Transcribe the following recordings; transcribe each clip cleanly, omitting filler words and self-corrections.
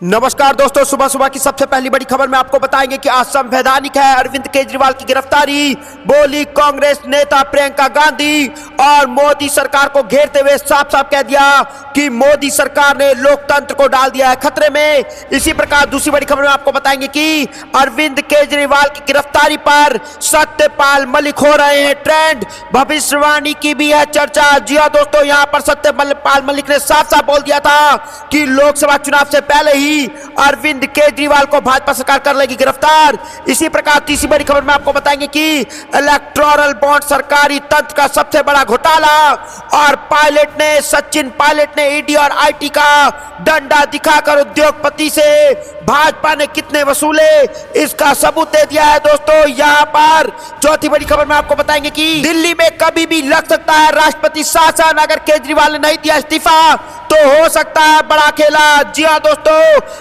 नमस्कार दोस्तों, सुबह सुबह की सबसे पहली बड़ी खबर में आपको बताएंगे कि आज संवैधानिक है अरविंद केजरीवाल की गिरफ्तारी। बोली कांग्रेस नेता प्रियंका गांधी और मोदी सरकार को घेरते हुए साफ साफ कह दिया कि मोदी सरकार ने लोकतंत्र को डाल दिया है खतरे में। इसी प्रकार दूसरी बड़ी खबर में आपको बताएंगे कि अरविंद केजरीवाल की गिरफ्तारी पर सत्यपाल मलिक हो रहे हैं ट्रेंड, भविष्यवाणी की भी है चर्चा। जी हाँ दोस्तों, यहाँ पर सत्यपाल मलिक ने साफ साफ बोल दिया था कि लोकसभा चुनाव से पहले ही अरविंद केजरीवाल को भाजपा सरकार कर लेगी गिरफ्तार। इसी प्रकार तीसरी बड़ी खबर में आपको बताएंगे कि इलेक्टोरल बॉन्ड सरकारी तंत्र का सबसे बड़ा घोटाला और सचिन पायलट ने ईडी और आईटी का डंडा दिखाकर उद्योगपति से भाजपा ने कितने वसूले इसका सबूत दे दिया है। दोस्तों यहाँ पर चौथी बड़ी खबर में आपको बताएंगे कि दिल्ली में कभी भी लग सकता है राष्ट्रपति शासन। अगर केजरीवाल ने नहीं दिया इस्तीफा तो हो सकता है बड़ा खेला। जी हाँ दोस्तों,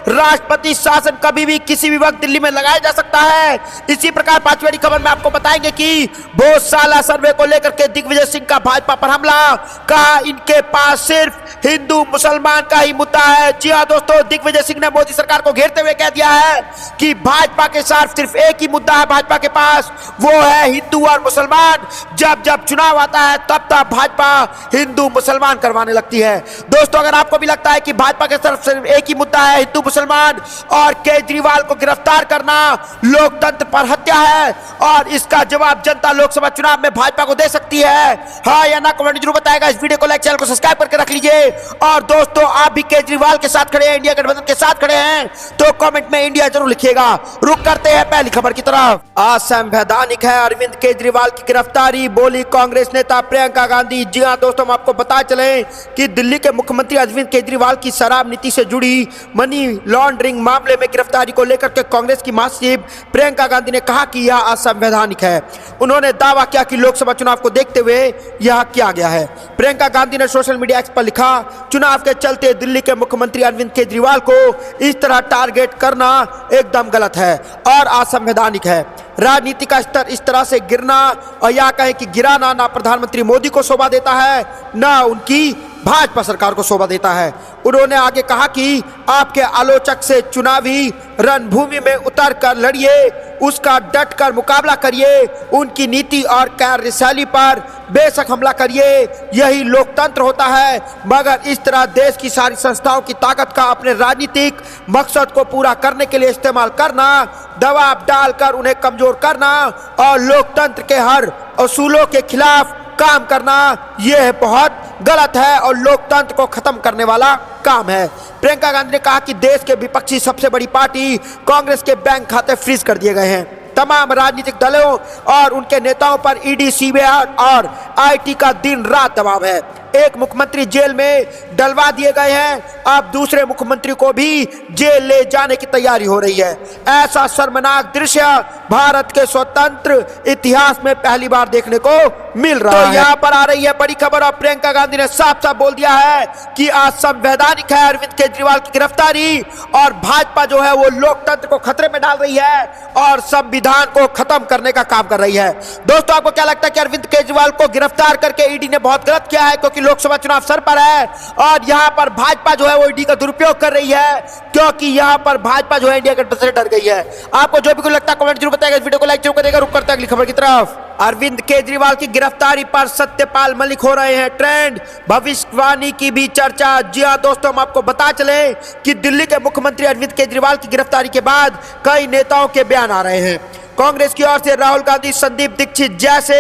राष्ट्रपति शासन कभी भी किसी भी वक्त दिल्ली में लगाया जा सकता है। इसी प्रकार पांचवी बड़ी खबर में आपको बताएंगे कि भोजशाला सर्वे को लेकर के दिग्विजय सिंह का भाजपा पर हमला, कहा इनके पास सिर्फ हिंदू मुसलमान का ही मुद्दा है। जी हाँ दोस्तों, दिग्विजय सिंह ने मोदी सरकार को घेरते हुए कह दिया है कि भाजपा के साथ सिर्फ एक ही मुद्दा है भाजपा के पास, वो है हिंदू और मुसलमान। जब जब चुनाव आता है तब तब भाजपा हिंदू मुसलमान करवाने लगती है। दोस्तों अगर आपको भी लगता है कि भाजपा के तरफ सिर्फ एक ही मुद्दा है हिंदू मुसलमान और केजरीवाल को गिरफ्तार करना लोकतंत्र पर हत्या है और इसका जवाब जनता लोकसभा चुनाव में भाजपा को दे सकती है, हाँ या ना, कमेंट जरूर बताएगा। इस वीडियो को लाइक, चैनल को सब्सक्राइब करके रख लीजिए। और दोस्तों आप भी केजरीवाल के साथ खड़े हैं, इंडिया गठबंधन के साथ खड़े हैं तो कमेंट में इंडिया जरूर लिखिएगा। रुक करते हैं पहली खबर की तरफ। असंवैधानिक है अरविंद केजरीवाल की गिरफ्तारी, बोली कांग्रेस नेता प्रियंका गांधी। जी हाँ दोस्तों, हम आपको बता चले कि दिल्ली के मुख्यमंत्री अरविंद केजरीवाल की शराब नीति से जुड़ी मनी लॉन्ड्रिंग मामले में गिरफ्तारी को लेकर के कांग्रेस की महासचिव प्रियंका गांधी ने कहा कि यह असंवैधानिक है। उन्होंने दावा किया कि लोकसभा चुनाव को देखते हुए यह किया गया है। प्रियंका गांधी ने सोशल मीडिया एक्स पर लिखा, चुनाव के चलते दिल्ली के मुख्यमंत्री अरविंद केजरीवाल को इस तरह टारगेट करना एकदम गलत है और असंवैधानिक है। राजनीति का स्तर इस तरह से गिरना और या कहें कि गिराना ना प्रधानमंत्री मोदी को शोभा देता है ना उनकी भाजपा सरकार को शोभा देता है। उन्होंने आगे कहा कि आपके आलोचक से चुनावी रणभूमि में उतर कर लड़िए, उसका डट कर मुकाबला करिए, उनकी नीति और कार्यशैली पर बेशक हमला करिए, यही लोकतंत्र होता है। मगर इस तरह देश की सारी संस्थाओं की ताकत का अपने राजनीतिक मकसद को पूरा करने के लिए इस्तेमाल करना, दबाव डालकर उन्हें कमजोर करना और लोकतंत्र के हर असूलों के खिलाफ काम करना, यह बहुत गलत है और लोकतंत्र को खत्म करने वाला काम है। प्रियंका गांधी ने कहा कि देश के विपक्षी सबसे बड़ी पार्टी कांग्रेस के बैंक खाते फ्रीज कर दिए गए हैं। तमाम राजनीतिक दलों और उनके नेताओं पर ईडी, सीबीआई और आईटी का दिन रात दबाव है। एक मुख्यमंत्री जेल में डलवा दिए गए हैं, अब दूसरे मुख्यमंत्री को भी जेल ले जाने की तैयारी हो रही है। ऐसा शर्मनाक दृश्य भारत के स्वतंत्र इतिहास में पहली बार देखने को मिल रहा है। यहाँ पर आ रही है बड़ी खबर और प्रियंका गांधी ने साफ साफ बोल दिया है कि असंवैधानिक है अरविंद केजरीवाल की गिरफ्तारी और भाजपा जो है वो लोकतंत्र को खतरे में डाल रही है और संविधान को खत्म करने का काम कर रही है। दोस्तों आपको क्या लगता है कि अरविंद केजरीवाल को गिरफ्तार करके ईडी ने बहुत गलत किया है, क्योंकि लोकसभा चुनाव सर पर है और यहाँ पर भाजपा जो है वो ईडी का दुरुपयोग कर रही है, क्योंकि यहाँ पर भाजपा जो है इंडिया गठबंधन से डर गई है। आपको जो भी कुछ लगता है कमेंट जरूर बताएगा। इस वीडियो को लाइक जरूर करेगा। रुक करते हैं अगली खबर की तरफ। अरविंद केजरीवाल की गिरफ्तारी पर सत्यपाल मलिक हो रहे हैं ट्रेंड, भविष्यवाणी की भी चर्चा। जी हाँ दोस्तों, हम आपको बता चले कि दिल्ली के मुख्यमंत्री अरविंद केजरीवाल की गिरफ्तारी के बाद कई नेताओं के बयान आ रहे हैं। कांग्रेस की ओर से राहुल गांधी, संदीप दीक्षित जैसे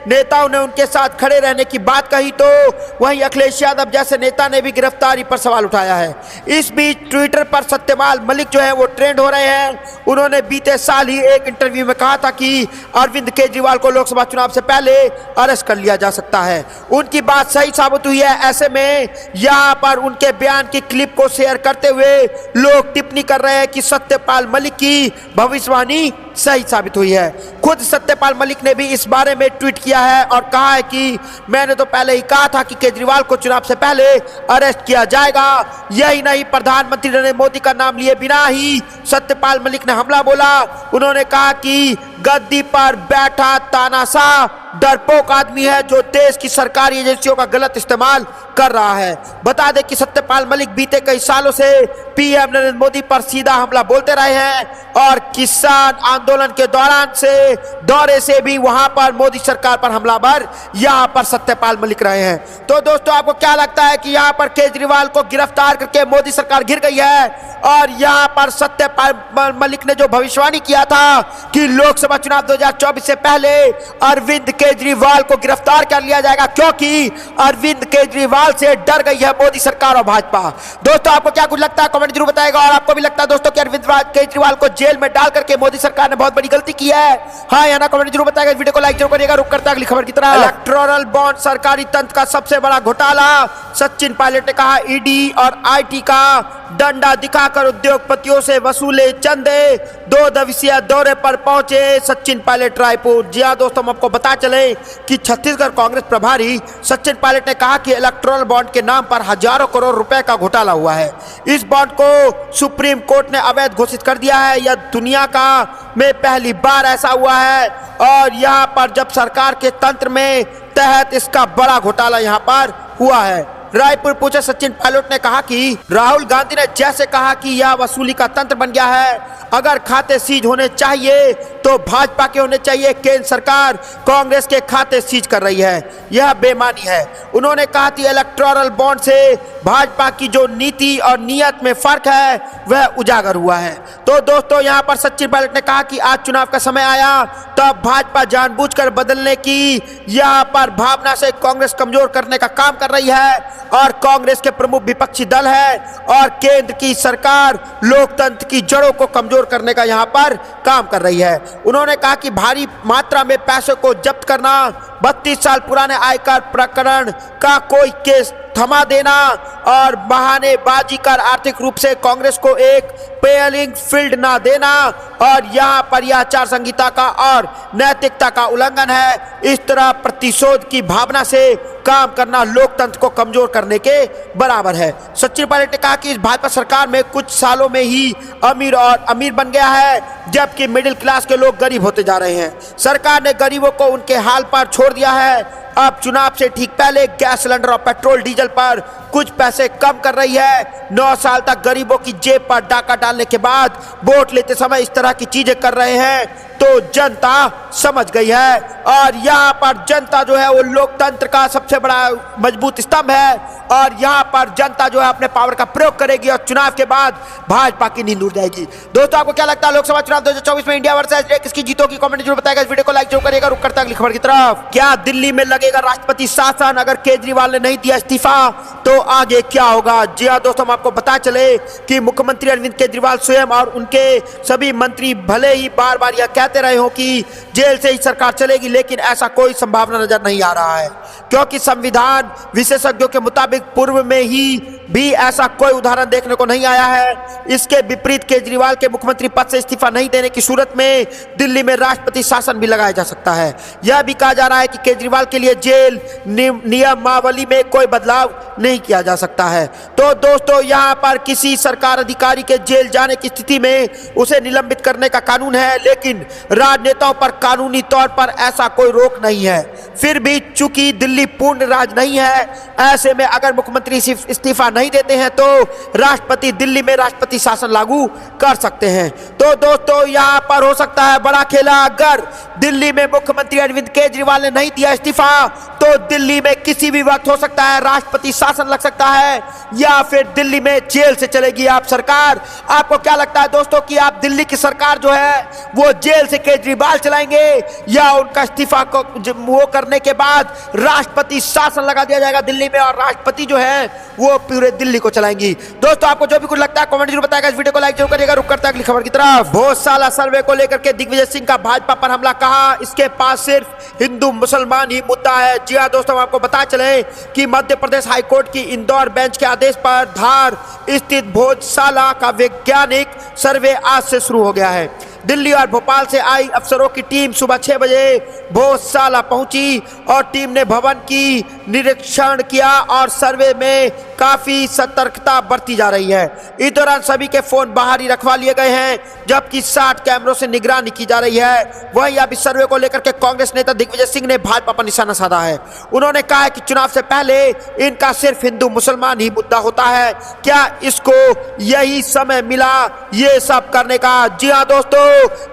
नेताओं ने उनके साथ खड़े रहने की बात कही, तो वहीं अखिलेश यादव जैसे नेता ने भी गिरफ्तारी पर सवाल उठाया है। इस बीच ट्विटर पर सत्यपाल मलिक जो है वो ट्रेंड हो रहे हैं। उन्होंने बीते साल ही एक इंटरव्यू में कहा था कि अरविंद केजरीवाल को लोकसभा चुनाव से पहले अरेस्ट कर लिया जा सकता है। उनकी बात सही साबित हुई है। ऐसे में यहाँ पर उनके बयान की क्लिप को शेयर करते हुए लोग टिप्पणी कर रहे हैं कि सत्यपाल मलिक की भविष्यवाणी सही साबित हुई है। खुद सत्यपाल मलिक ने भी इस बारे में ट्वीट किया है और कहा है कि मैंने तो पहले ही कहा था कि केजरीवाल को चुनाव से पहले अरेस्ट किया जाएगा। यही नहीं, प्रधानमंत्री नरेंद्र मोदी का नाम लिए बिना ही सत्यपाल मलिक ने हमला बोला। उन्होंने कहा कि गद्दी पर बैठा तानाशाह डरपोक आदमी है जो देश की सरकारी एजेंसियों का गलत इस्तेमाल कर रहा है। बता दें कि सत्यपाल मलिक बीते कई सालों से पीएम नरेंद्र मोदी पर सीधा हमला बोलते रहे हैं और किसान आंदोलन के दौरे से भी वहां पर मोदी सरकार पर हमलावर यहां पर सत्यपाल मलिक रहे हैं। तो दोस्तों, आपको क्या लगता है कि यहां पर केजरीवाल को गिरफ्तार करके मोदी सरकार गिर गई है और यहां पर सत्यपाल मलिक ने जो भविष्यवाणी किया था कि लोकसभा चुनाव 2024 से पहले अरविंद केजरीवाल को गिरफ्तार कर लिया जाएगा क्योंकि अरविंद केजरीवाल से डर गई है मोदी सरकार और भाजपा। दोस्तों, आपको क्या कुछ लगता है कमेंट जरूर बताएगा। और आपको भी लगता है दोस्तों कि अरविंद केजरीवाल को जेल में डाल करके मोदी सरकार ने बहुत बड़ी गलती की है? हाँ या ना कमेंट जरूर बताएगा। वीडियो को लाइक जरूर करिएगा। रुक करता अगली खबर की तरह। इलेक्टोरल बॉन्ड सरकारी तंत्र का सबसे बड़ा घोटाला, सचिन पायलट ने कहा ईडी और आईटी का डंडा दिखाकर उद्योगपतियों से वसूले चंदे। 2 दिवसीय दौरे पर पहुंचे सचिन पायलट रायपुर। जी हां दोस्तों, हम आपको बता चले कि छत्तीसगढ़ कांग्रेस प्रभारी सचिन पायलट ने कहा कि इलेक्टोरल बॉन्ड के नाम पर हजारों करोड़ रुपए का घोटाला हुआ है। इस बॉन्ड को सुप्रीम कोर्ट ने अवैध घोषित कर दिया है। यह दुनिया का में पहली बार ऐसा हुआ है और यहाँ पर जब सरकार के तंत्र में तहत इसका बड़ा घोटाला यहाँ पर हुआ है। रायपुर पहुंचे सचिन पायलट ने कहा कि राहुल गांधी ने जैसे कहा कि यह वसूली का तंत्र बन गया है, अगर खाते सीज होने चाहिए तो भाजपा के होने चाहिए। केंद्र सरकार कांग्रेस के खाते सीज कर रही है, यह बेईमानी है। उन्होंने कहा कि इलेक्टोरल बॉन्ड से भाजपा की जो नीति और नियत में फर्क है वह उजागर हुआ है। तो दोस्तों, यहाँ पर सचिन पायलट ने कहा कि आज चुनाव का समय आया तब भाजपा जानबूझकर बदलने की यहाँ पर भावना से कांग्रेस कमजोर करने का काम कर रही है और कांग्रेस के प्रमुख विपक्षी दल है और केंद्र की सरकार लोकतंत्र की जड़ों को कमजोर करने का यहाँ पर काम कर रही है। उन्होंने कहा कि भारी मात्रा में पैसों को जब्त करना, 32 साल पुराने आयकर प्रकरण का कोई केस थमा देना और बहानेबाजी कर आर्थिक रूप से कांग्रेस को एक प्लेइंग फील्ड ना देना और यहाँ पर यह आचार संहिता का और नैतिकता का उल्लंघन है। इस तरह प्रतिशोध की भावना से काम करना लोकतंत्र को कमजोर करने के बराबर है। सचिन पायलट ने कहा कि इस भाजपा सरकार में कुछ सालों में ही अमीर और अमीर बन गया है जबकि मिडिल क्लास के लोग गरीब होते जा रहे हैं। सरकार ने गरीबों को उनके हाल पर छोड़ दिया है। अब चुनाव से ठीक पहले गैस सिलेंडर और पेट्रोल डीजल पर कुछ पैसे कम कर रही है। 9 साल तक गरीबों की जेब पर डाका डालने के बाद वोट लेते समय इस तरह की चीजें कर रहे हैं तो जनता समझ गई है और यहाँ पर जनता जो है वो लोकतंत्र का सबसे बड़ा मजबूत स्तंभ है और यहाँ पर जनता जो है अपने पावर का प्रयोग करेगी और चुनाव के बाद भाजपा की नींद उड़ जाएगी। दोस्तों, आपको क्या लगता है लोकसभा चुनाव 2024 में इंडिया वर्सेस इंडिया किसकी जीतोगी? कमेंट जरूर बताएगा। इस वीडियो को लाइक जरूर करिएगा। रुक करता अगली खबर की तरफ। क्या दिल्ली में लगेगा राष्ट्रपति शासन? अगर केजरीवाल ने नहीं दिया इस्तीफा तो आगे क्या होगा? जी हाँ दोस्तों, हम आपको बता चले कि मुख्यमंत्री अरविंद केजरीवाल स्वयं और उनके सभी मंत्री भले ही बार बार यह कहते रहे हो कि जेल से ही सरकार चलेगी, लेकिन ऐसा कोई संभावना नजर नहीं आ रहा है क्योंकि संविधान विशेषज्ञों के मुताबिक पूर्व में ही भी ऐसा कोई उदाहरण देखने को नहीं आया है। इसके विपरीत केजरीवाल के मुख्यमंत्री पद से इस्तीफा नहीं देने की सूरत में दिल्ली में राष्ट्रपति शासन भी लगाया जा सकता है। यह भी कहा जा रहा है कि केजरीवाल के लिए जेल नियमावली में कोई बदलाव नहीं किया जा सकता है। तो दोस्तों, यहाँ पर किसी सरकार अधिकारी के जेल जाने की स्थिति में उसे निलंबित करने का कानून है, लेकिन राजनेताओं पर कानूनी तौर पर ऐसा कोई रोक नहीं है। फिर भी चूंकि दिल्ली पूर्ण राज नहीं है, ऐसे में अगर मुख्यमंत्री इस्तीफा नहीं देते हैं तो राष्ट्रपति दिल्ली में राष्ट्रपति शासन लागू कर सकते हैं। तो दोस्तों, यहाँ पर हो सकता है बड़ा खेला। अगर दिल्ली में मुख्यमंत्री अरविंद केजरीवाल ने नहीं दिया इस्तीफा तो दिल्ली में किसी भी वक्त हो सकता है राष्ट्रपति शासन लग सकता है या फिर दिल्ली में जेल से चलेगी आप सरकार। आपको क्या लगता है दोस्तों कि आप दिल्ली की सरकार जो है वो जेल से केजरीवाल चलाएंगे या उनका इस्तीफा को वो करने के बाद राष्ट्रपति शासन लगा दिया जाएगा दिल्ली में और राष्ट्रपति जो है वो पूरे दिल्ली को चलाएंगी? दोस्तों, आपको जो भी कुछ लगता है कमेंट जरूर बताएगा। इस वीडियो को लाइक जरूर करिएगा। रुक करता है अगली खबर की तरफ। बहुत साल सर्वे को लेकर के दिग्विजय सिंह का भाजपा पर हमला, कहा इसके पास सिर्फ हिंदू मुसलमान ही मुद्दा है। जी हाँ दोस्तों, हम आपको बता चले कि मध्य प्रदेश हाईकोर्ट की इंदौर बेंच के आदेश पर धार स्थित भोजशाला का वैज्ञानिक सर्वे आज से शुरू हो गया है। दिल्ली और भोपाल से आई अफसरों की टीम सुबह 6 बजे भोजशाला पहुंची और टीम ने भवन की निरीक्षण किया और सर्वे में काफी सतर्कता बरती जा रही है। इस दौरान सभी के फोन बाहर ही रखवा लिए गए हैं, जबकि 60 कैमरों से निगरानी की जा रही है। वहीं अब इस सर्वे को लेकर के कांग्रेस नेता दिग्विजय सिंह ने भाजपा पर निशाना साधा है। उन्होंने कहा है कि चुनाव से पहले इनका सिर्फ हिंदू मुसलमान ही मुद्दा होता है, क्या इसको यही समय मिला ये सब करने का? जी हाँ दोस्तों,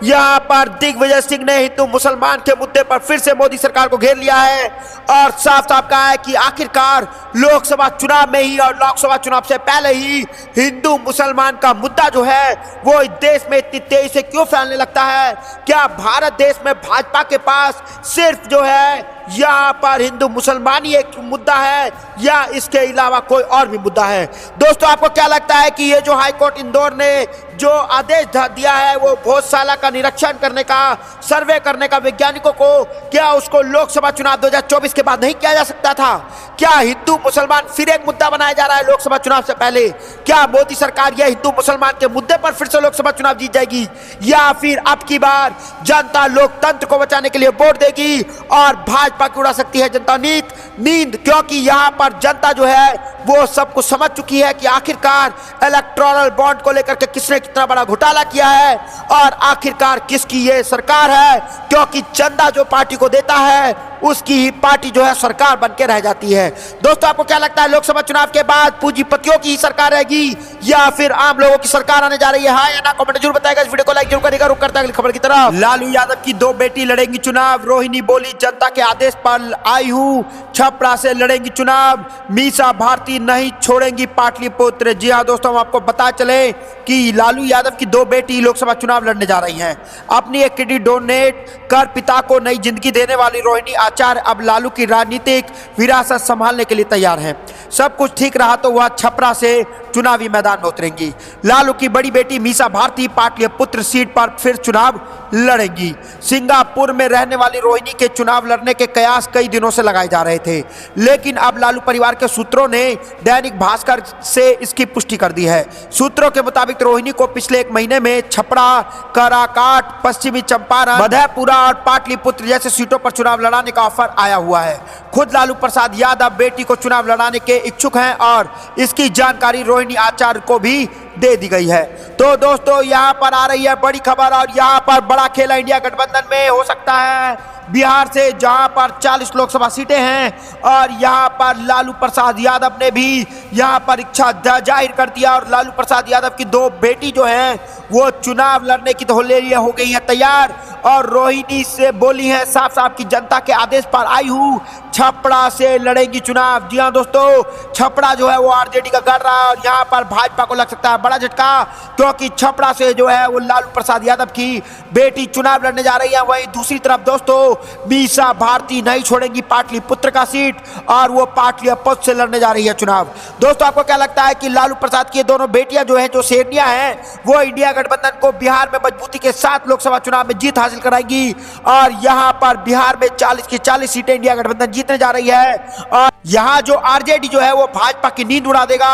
यहाँ पर दिग्विजय सिंह ने हिंदू मुसलमान के मुद्दे पर फिर से मोदी सरकार को घेर लिया है और साफ साफ कहा है कि आखिरकार लोकसभा चुनाव में ही और लोकसभा चुनाव से पहले ही हिंदू मुसलमान का मुद्दा जो है वो इस देश में इतनी तेजी से क्यों फैलने लगता है? क्या भारत देश में भाजपा के पास सिर्फ जो है यहाँ पर हिंदू मुसलमान ही एक मुद्दा है या इसके अलावा कोई और भी मुद्दा है? दोस्तों, आपको क्या लगता है कि ये जो हाईकोर्ट इंदौर ने जो आदेश दिया है वो भोजशाला का निरीक्षण करने का, सर्वे करने का वैज्ञानिकों को, क्या उसको लोकसभा चुनाव 2024 के बाद नहीं किया जा सकता था? क्या हिंदू मुसलमान फिर एक मुद्दा बनाया जा रहा है लोकसभा चुनाव से पहले? क्या मोदी सरकार यह हिंदू मुसलमान के मुद्दे पर फिर से लोकसभा चुनाव जीत जाएगी या फिर अब की बार जनता लोकतंत्र को बचाने के लिए वोट देगी और भाजपा की उड़ा सकती है जनता नींद? क्योंकि यहाँ पर जनता जो है वो सब कुछ समझ चुकी है कि आखिरकार इलेक्टोरल बॉन्ड को लेकर के किसने कितना बड़ा घोटाला किया है और आखिरकार किसकी ये सरकार है, क्योंकि चंदा जो पार्टी को देता है उसकी ही पार्टी जो है सरकार बन के रह जाती है। दोस्तों, आपको क्या लगता है लोकसभा चुनाव के बाद पूंजीपतियों की ही सरकार रहेगी या फिर आम लोगों की सरकार आने जा रही है? हाँ या ना कमेंट जरूर बताएगा। इस वीडियो को लाइक जरूर करेगा। रुक करता है अगली खबर की तरफ। लालू यादव की 2 बेटी लड़ेंगी चुनाव। रोहिणी बोली, जनता के आदेश पर आई हूँ, छपरा से लड़ेंगी चुनाव। मीसा भारती नहीं छोड़ेंगी पाटलिपुत्र। जी हाँ दोस्तों, हम आपको बता चले कि लालू यादव की 2 बेटी लोकसभा चुनाव लड़ने जा रही हैं। अपनी एक किडनी डोनेट कर पिता को नई जिंदगी देने वाली रोहिणी आचार्य अब लालू की राजनीतिक विरासत संभालने के लिए तैयार हैं। सब कुछ ठीक रहा तो वह छपरा से चुनावी मैदान में उतरेंगी। लालू की बड़ी बेटी मीसा भारती पाटलिपुत्र सीट पर फिर चुनाव लड़ेंगी। सिंगापुर में रहने वाली रोहिणी के चुनाव लड़ने के कयास कई दिनों से लगाए जा रहे थे, लेकिन अब लालू परिवार के सूत्रों ने दैनिक भास्कर से इसकी पुष्टि कर दी है। सूत्रों के मुताबिक रोहिणी को पिछले 1 महीने में छपरा, काराकाट, पश्चिमी चंपारण, मधेपुरा और पाटलिपुत्र जैसे सीटों पर चुनाव लड़ाने का ऑफर आया हुआ है। खुद लालू प्रसाद यादव बेटी को चुनाव लड़ाने के इच्छुक हैं और इसकी जानकारी रोहिणी आचार्य को भी दे दी गई है। तो दोस्तों, यहाँ पर आ रही है बड़ी खबर और यहाँ पर बड़ा खेला इंडिया गठबंधन में हो सकता है। बिहार से जहां पर 40 लोकसभा सीटें हैं और यहां पर लालू प्रसाद यादव ने भी यहां पर इच्छा जाहिर कर दिया और लालू प्रसाद यादव की 2 बेटी जो हैं वो चुनाव लड़ने की तो हो गई है तैयार और रोहिणी से बोली है साफ साफ कि जनता के आदेश पर आई हूं, छपरा से लड़ेंगी चुनाव। जी हाँ दोस्तों, छपरा जो है वो आरजेडी का गढ़ रहा है और यहाँ पर भाजपा को लग सकता है बड़ा झटका, क्योंकि छपरा से जो है वो लालू प्रसाद यादव की बेटी चुनाव लड़ने जा रही है। वहीं दूसरी तरफ दोस्तों, मीसा भारती नहीं छोड़ेंगी पाटलिपुत्र का सीट और वो पाटलिपुत्र से लड़ने जा रही है चुनाव। दोस्तों, आपको क्या लगता है कि लालू प्रसाद की दोनों बेटियां जो है जो शेरनियां हैं वो इंडिया गठबंधन को बिहार में मजबूती के साथ लोकसभा चुनाव में जीत हासिल कराएंगी और यहाँ पर बिहार में 40 की 40 सीटें इंडिया गठबंधन जीतने जा रही है और यहाँ जो आरजेडी जो है वो भाजपा की नींद उड़ा देगा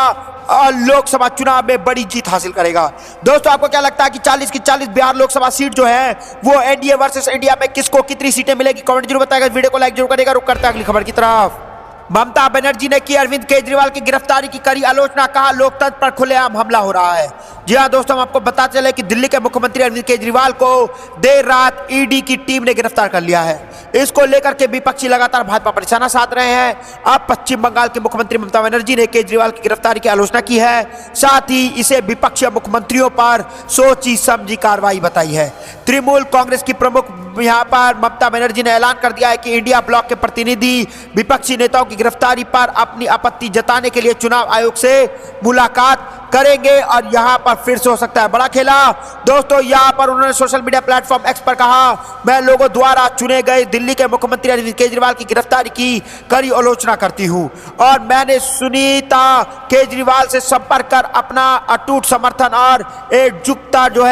और लोकसभा चुनाव में बड़ी जीत हासिल करेगा। दोस्तों, आपको क्या लगता है कि 40 की 40 बिहार लोकसभा सीट जो है वो एनडीए वर्सेस इंडिया में किसको कितनी सीटें मिलेगी? कमेंट जरूर बताएगा। वीडियो को लाइक जरूर करेगा। रुक करता है अगली खबर की तरफ। ममता बनर्जी ने की अरविंद केजरीवाल की गिरफ्तारी की कड़ी आलोचना, कहा लोकतंत्र पर खुलेआम हमला हो रहा है। जी हाँ दोस्तों, हम आपको बता चले कि दिल्ली के मुख्यमंत्री अरविंद केजरीवाल को देर रात ईडी की टीम ने गिरफ्तार कर लिया है। इसको लेकर के विपक्षी लगातार भाजपा पर निशाना साध रहे हैं। अब पश्चिम बंगाल के मुख्यमंत्री ममता बनर्जी ने केजरीवाल की गिरफ्तारी की आलोचना की है, साथ ही इसे विपक्षी मुख्यमंत्रियों पर सोची समझी कार्रवाई बताई है। तृणमूल कांग्रेस की प्रमुख यहाँ पर ममता बनर्जी ने ऐलान कर दिया है कि इंडिया ब्लॉक के प्रतिनिधि विपक्षी नेताओं की गिरफ्तारी पर अपनी आपत्ति जताने के लिए चुनाव आयोग से मुलाकात करेंगे और यहां पर फिर से हो सकता है बड़ा खेला। दोस्तों, यहां पर उन्होंने सोशल मीडिया प्लेटफॉर्म एक्स पर कहा, मैं लोगों द्वारा चुने गए दिल्ली के मुख्यमंत्री अरविंद केजरीवाल की गिरफ्तारी की कड़ी आलोचना करती हूं और मैंने सुनीता केजरीवाल से संपर्क कर अपना अटूट समर्थन और एकजुटता जो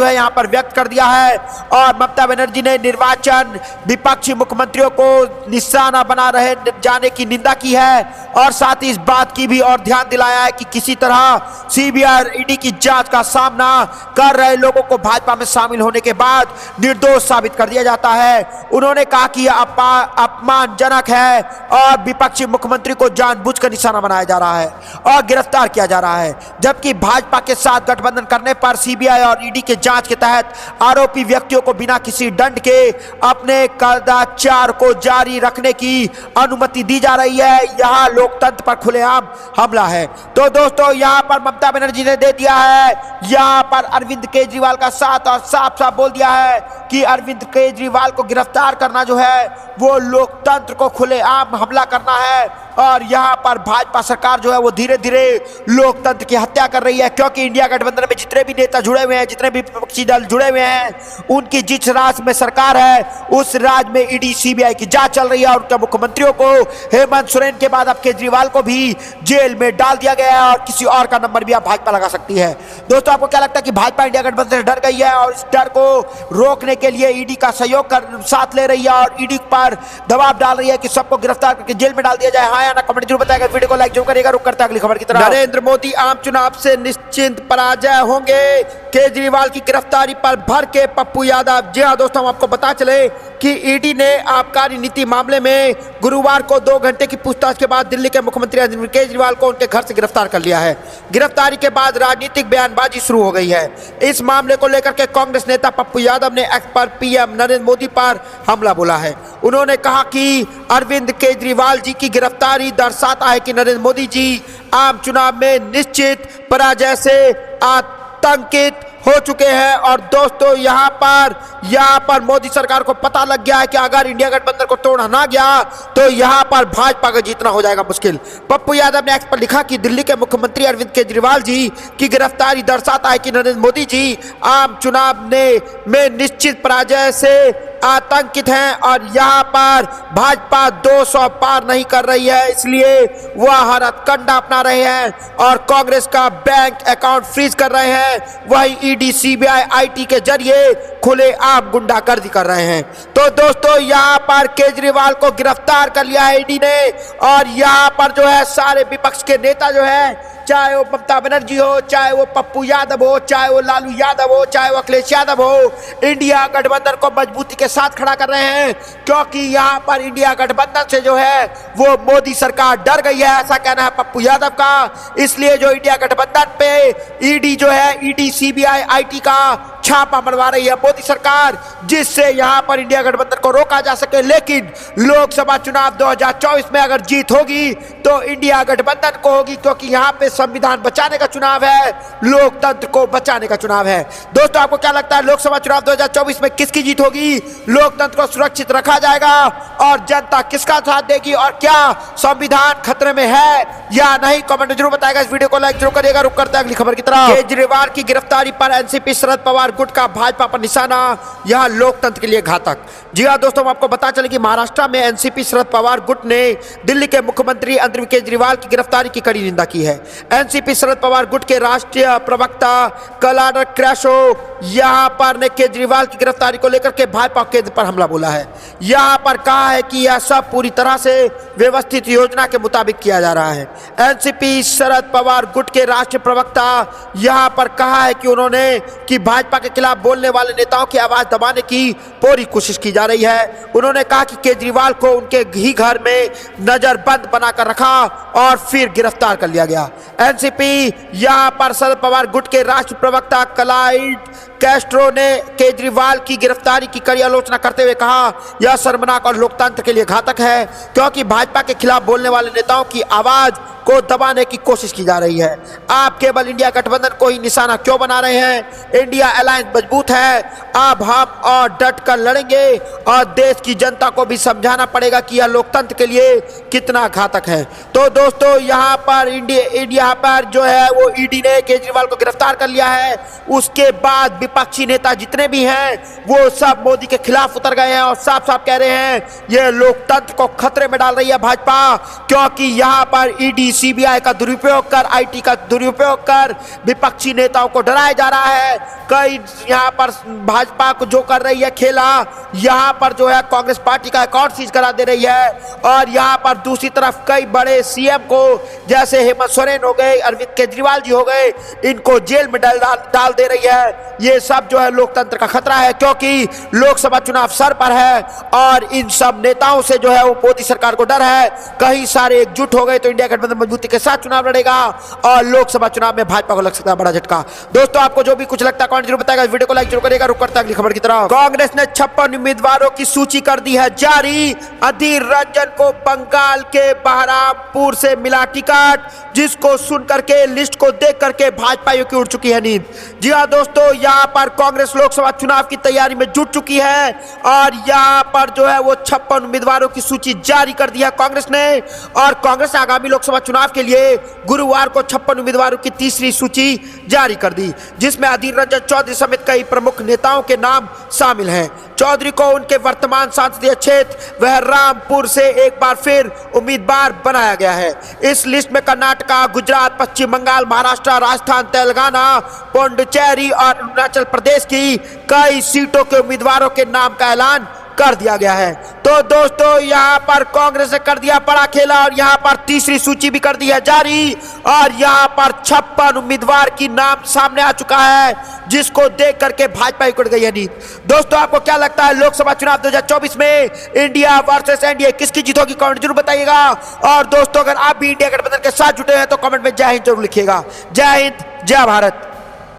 है यहां पर व्यक्त कर दिया है और ममता बनर्जी ने निर्वाचन विपक्षी मुख्यमंत्रियों को निशाना बना रहे जाने की निंदा की है और साथ ही इस बात की भी और ध्यान दिलाया है कि किसी तरह सीबीआई ईडी की जांच का सामना कर रहे लोगों को भाजपा में शामिल होने के बाद निर्दोष साबित कर दिया जाता है। उन्होंने कहा कि यह अपमानजनक है और विपक्षी मुख्यमंत्री को जानबूझकर निशाना बनाया जा रहा है और गिरफ्तार किया जा रहा है, जबकि भाजपा के साथ गठबंधन करने पर सीबीआई और ईडी के जांच के तहत आरोपी व्यक्तियों को बिना किसी दंड के अपने कदाचार को जारी रखने की अनुमति दी जा रही है। यहां लोकतंत्र पर खुलेआम हमला है। तो दोस्तों, यहां पर ममता बनर्जी ने दे दिया है यहां पर अरविंद केजरीवाल का साथ और साफ साफ बोल दिया है कि अरविंद केजरीवाल को गिरफ्तार करना जो है वो लोकतंत्र को खुलेआम हमला करना है। और यहां पर भाजपा सरकार जो है वो धीरे धीरे लोकतंत्र की हत्या कर रही है, क्योंकि इंडिया गठबंधन में जितने भी नेता जुड़े हुए हैं, जितने भी विपक्षी दल जुड़े हुए हैं, उनकी जिस राज्य में सरकार है उस राज्य में ईडी सीबीआई की जांच चल रही है और उनके मुख्यमंत्रियों को हेमंत सोरेन के बाद अब केजरीवाल को भी जेल में डाल दिया गया है और किसी और का नंबर भी आप भाजपा लगा सकती है। दोस्तों, आपको क्या लगता है कि भाजपा इंडिया गठबंधन से डर गई है और इस डर को रोकने के लिए ईडी का सहयोग कर साथ ले रही है और ईडी पर दबाव डाल रही है कि सबको गिरफ्तार करके जेल में डाल दिया जाए? हाँ या ना कमेंट जरूर बताएगा। वीडियो को लाइक जरूर करेगा। रुक करता अगली खबर की तरफ। नरेंद्र मोदी आम चुनाव से निश्चिंत पराजय होंगे, केजरीवाल की गिरफ्तारी पर भर के पप्पू यादव। जी हां दोस्तों, हम आपको बता चले कि ईडी ने आबकारी नीति मामले में गुरुवार को 2 घंटे की पूछताछ के बाद दिल्ली के मुख्यमंत्री अरविंद केजरीवाल को उनके घर से गिरफ्तार कर लिया है। गिरफ्तारी के बाद राजनीतिक बयानबाजी शुरू हो गई है। इस मामले को लेकर के कांग्रेस नेता पप्पू यादव ने एक्स पर पीएम नरेंद्र मोदी पर हमला बोला है। उन्होंने कहा कि अरविंद केजरीवाल जी की गिरफ्तारी दर्शाता है कि नरेंद्र मोदी जी आम चुनाव में निश्चित पराजय से आतंकित हो चुके हैं। और दोस्तों, यहाँ पर मोदी सरकार को पता लग गया है कि अगर इंडिया गठबंधन को तोड़ा ना गया तो यहाँ पर भाजपा का जीतना हो जाएगा मुश्किल। पप्पू यादव ने एक्स पर लिखा कि दिल्ली के मुख्यमंत्री अरविंद केजरीवाल जी की गिरफ्तारी दर्शाता है कि नरेंद्र मोदी जी आम चुनाव में निश्चित पराजय से आतंकित हैं और यहाँ पर भाजपा 200 पार नहीं कर रही है, इसलिए वह हर हथकंडा अपना रहे हैं और कांग्रेस का बैंक अकाउंट फ्रीज कर रहे हैं। वही ईडी सीबीआई आईटी के जरिए खुलेआम गुंडागर्दी कर रहे हैं। तो दोस्तों, यहाँ पर केजरीवाल को गिरफ्तार कर लिया है ईडी ने और यहाँ पर जो है सारे विपक्ष के नेता जो है, चाहे वो ममता बनर्जी हो, चाहे वो पप्पू यादव हो, चाहे वो लालू यादव हो, चाहे वो अखिलेश यादव हो, इंडिया गठबंधन को मजबूती के साथ खड़ा कर रहे हैं, क्योंकि यहाँ पर इंडिया गठबंधन से जो है वो मोदी सरकार डर गई है, ऐसा कहना है पप्पू यादव का। इसलिए जो इंडिया गठबंधन पे ईडी जो है, ईडी सीबीआई आईटी का छापा मरवा रही है मोदी सरकार, जिससे यहाँ पर इंडिया गठबंधन को रोका जा सके। लेकिन लोकसभा चुनाव 2024 में अगर जीत होगी तो इंडिया गठबंधन को होगी, क्योंकि यहाँ पे संविधान बचाने का चुनाव है, लोकतंत्र को बचाने का चुनाव है। दोस्तों, आपको क्या लगता है लोकसभा चुनाव 2024 में किसकी जीत होगी? लोकतंत्र को सुरक्षित रखा जाएगा और जनता किसका साथ देगी और क्या संविधान खतरे में है या नहीं? कमेंट जरूर बताएगा। इस वीडियो को लाइक जरूर करिएगा। रुक करते हैं अगली खबर की तरफ। केजरीवाल की गिरफ्तारी पर एनसीपी शरद पवार गुट का भाजपा पर निशाना, यह लोकतंत्र के लिए घातक। जी हां दोस्तों, हम आपको बता चले कि महाराष्ट्र में एनसीपी शरद पवार गुट ने दिल्ली के मुख्यमंत्री अरविंद केजरीवाल की गिरफ्तारी की कड़ी निंदा की है। एनसीपी शरद पवार गुट के राष्ट्रीय प्रवक्ता कलाडर क्रैशो यहां पर ने केजरीवाल की गिरफ्तारी को लेकर के भाजपा केंद्र पर हमला बोला है। यहां पर कहा है कि यह सब पूरी तरह से व्यवस्थित योजना के मुताबिक किया जा रहा है। एनसीपी शरद पवार गुट के राष्ट्रीय प्रवक्ता यहां पर कहा है कि उन्होंने कि भाजपा के खिलाफ बोलने वाले नेताओं की आवाज दबाने की पूरी कोशिश की जा रही है। उन्होंने कहा कि केजरीवाल को उनके ही घर में नजरबंद बनाकर रखा और फिर गिरफ्तार कर लिया गया। एनसीपी यहां पर शरद पवार गुट के राष्ट्रीय प्रवक्ता क्लाइड कैस्ट्रो ने केजरीवाल की गिरफ्तारी की कड़ी आलोचना करते हुए कहा, यह शर्मनाक और लोकतंत्र के लिए घातक है, क्योंकि भाजपा के खिलाफ बोलने वाले नेताओं की आवाज को दबाने की कोशिश की जा रही है। आप केवल इंडिया गठबंधन को ही निशाना क्यों बना रहे हैं? इंडिया अलायंस मजबूत है, अब हम और डट कर लड़ेंगे और देश की जनता को भी समझाना पड़ेगा कि यह लोकतंत्र के लिए कितना घातक है। तो दोस्तों, यहाँ पर इंडिया पर जो है वो ईडी ने केजरीवाल को गिरफ्तार कर लिया है। उसके बाद विपक्षी नेता जितने भी हैं वो सब मोदी के खिलाफ उतर गए हैं और साफ साफ कह रहे हैं ये लोकतंत्र को खतरे में डाल रही है भाजपा, क्योंकि यहाँ पर ईडी सीबीआई का दुरुपयोग कर, आईटी का दुरुपयोग कर विपक्षी नेताओं को डराया जा रहा है। कई यहाँ पर भाजपा को जो कर रही है खेला, यहाँ पर जो है कांग्रेस पार्टी का अकाउंट सीज करा दे रही है और यहाँ पर दूसरी तरफ कई बड़े सीएम को जैसे हेमंत सोरेन हो गए, अरविंद केजरीवाल जी हो गए, इनको जेल में डाल दे रही है। ये सब जो है लोकतंत्र का खतरा है, क्योंकि लोकसभा चुनाव सर पर है और इन सब नेताओं से जो है वो मोदी सरकार को डर है। कहीं सारे एकजुट हो गए तो इंडिया गठबंधन मजबूती के साथ चुनाव लड़ेगा और लोकसभा चुनाव में भाजपा को लग सकता है बड़ा झटका। दोस्तों आपको जो भी कुछ लगता है कमेंट जरूर बताएगा, वीडियो को लाइक जरूर करेगा। रुक करता अगली खबर की तरफ। कांग्रेस ने 56 उम्मीदवारों की सूची कर दी है जारी। अधीर रंजन को बंगाल के बहरामपुर से मिला टिकट, जिसको सुन करके लिस्ट को देख करके भाजपाइयों की उड़ चुकी है नींद। जी हाँ दोस्तों, यहाँ पर कांग्रेस लोकसभा चुनाव की तैयारी में जुट चुकी है और यहाँ पर जो है वो 56 उम्मीदवारों की सूची जारी कर दी है कांग्रेस ने। और कांग्रेस आगामी लोकसभा चुनाव के लिए गुरुवार को 56 उम्मीदवारों की तीसरी सूची जारी कर दी, जिसमें अधीर रंजन चौधरी समेत कई प्रमुख नेताओं के नाम शामिल हैं। चौधरी को उनके वर्तमान संसदीय क्षेत्र बहरामपुर से एक बार फिर उम्मीदवार बनाया गया है। इस लिस्ट में कर्नाटका, गुजरात, पश्चिम बंगाल, महाराष्ट्र, राजस्थान, तेलंगाना, पुडुचेरी और अरुणाचल प्रदेश की कई सीटों के उम्मीदवारों के नाम का ऐलान कर दिया गया है। तो दोस्तों यहाँ पर कांग्रेस ने कर दिया बड़ा खेला और यहाँ पर तीसरी सूची भी कर दी है जारी और यहाँ पर 56 उम्मीदवार की नाम सामने आ चुका है, जिसको देख करके भाजपा उड़ गई है नींद। दोस्तों आपको क्या लगता है लोकसभा चुनाव 2024 में इंडिया वर्सेस एनडीए किसकी जीत होगी, कमेंट जरूर बताइएगा। और दोस्तों अगर आप भी इंडिया गठबंधन के साथ जुटे हैं तो कमेंट में जय हिंद जरूर लिखिएगा। जय हिंद, जय भारत।